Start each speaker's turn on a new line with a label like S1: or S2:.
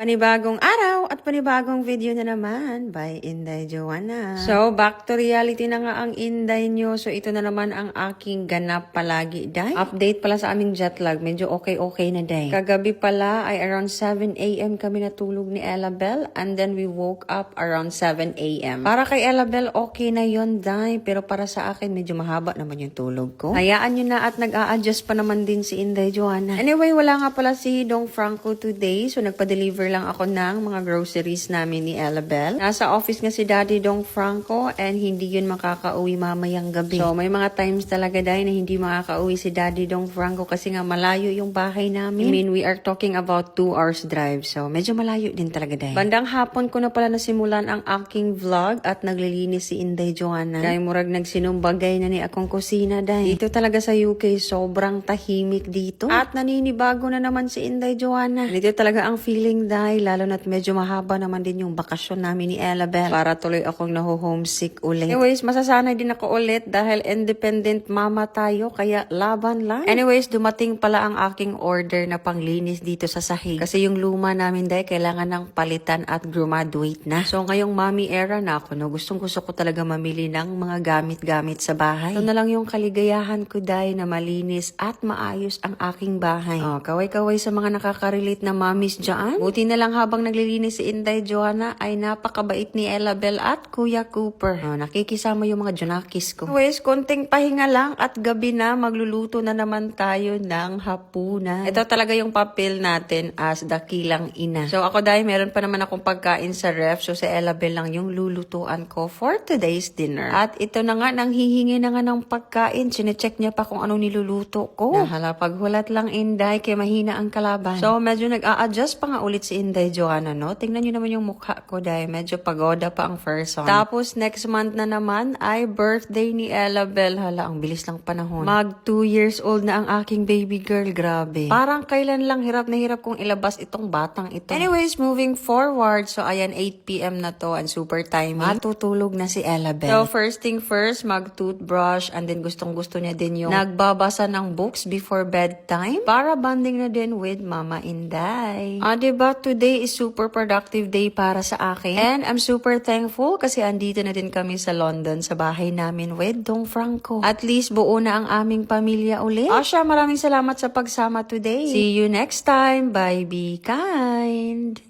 S1: Panibagong araw at panibagong video na naman by Inday Joanna. So, back to reality na nga ang Inday nyo. So, ito na naman ang aking ganap palagi, day. Update pala sa aming jet lag. Medyo okay na, day. Kagabi pala ay around 7 a.m. kami natulog ni Ella Bell and then we woke up around 7 a.m. Para kay Ella Bell, okay na yon, day. Pero para sa akin, medyo mahaba naman yung tulog ko. Hayaan nyo na at nag-a-adjust pa naman din si Inday Joanna. Anyway, wala nga pala si Dong Franco today. So, nagpa-deliver lang ako ng mga groceries namin ni Ella Bell. Nasa office nga si Daddy Dong Franco and hindi yun makakauwi mamayang gabi. So, may mga times talaga dahil na hindi makakauwi si Daddy Dong Franco kasi nga malayo yung bahay namin. I mean, we are talking about 2 hours drive. So, medyo malayo din talaga dahil. Bandang hapon ko na pala nasimulan ang aking vlog at naglilinis si Inday Joanna. Dahil murag nagsinumbagay na ni akong kusina dahil. Dito talaga sa UK, sobrang tahimik dito. At naninibago na naman si Inday Joanna. Dito talaga ang feeling dahil lalo na't medyo mahaba naman din yung bakasyon namin ni Ella Bell para tuloy akong naho-homesick ulit. Anyways, masasanay din ako ulit dahil independent mama tayo kaya laban lang. Anyways, dumating pala ang aking order na panglinis dito sa sahig kasi yung luma namin dahil kailangan ng palitan at graduate na. So ngayong mommy era na ako, no, gustong gusto ko talaga mamili ng mga gamit-gamit sa bahay. Ito na lang yung kaligayahan ko dahil na malinis at maayos ang aking bahay. Oh, kaway-kaway sa mga nakaka-relate na mommies dyan. Buti na lang habang naglilinis si Inday Joanna ay napakabait ni Ella Bell at Kuya Cooper. Oh, nakikisama yung mga junakis ko. Anyways, konting pahinga lang at gabi na magluluto na naman tayo ng hapunan. Ito talaga yung papel natin as dakilang ina. So ako dahil meron pa naman akong pagkain sa ref. So si Ella Bell lang yung lulutuan ko for today's dinner. At ito na nga, nang hihingi na nga ng pagkain. Sinecheck niya pa kung ano niluluto ko. Nahala, paghulat lang Inday kay mahina ang kalaban. So medyo nag-a-adjust pa nga ulit si Inday Joanna, no? Tingnan nyo naman yung mukha ko dahil medyo pagoda pa ang first one. Tapos next month na naman ay birthday ni Ella Bell. Hala, ang bilis lang panahon. Mag 2 years old na ang aking baby girl. Grabe. Parang kailan lang hirap na hirap kong ilabas itong batang ito. Anyways, moving forward. So ayan, 8 p.m. na to and super timing. Matutulog na si Ella Bell. So first thing first, mag-toothbrush and then gustong-gusto niya din yung nagbabasa ng books before bedtime para bonding na din with Mama Inday. Diba? Today is super productive day para sa akin. And I'm super thankful kasi andito na din kami sa London sa bahay namin with Dong Franco. At least buo na ang aming pamilya ulit. Asya, maraming salamat sa pagsama today. See you next time. Bye, be kind.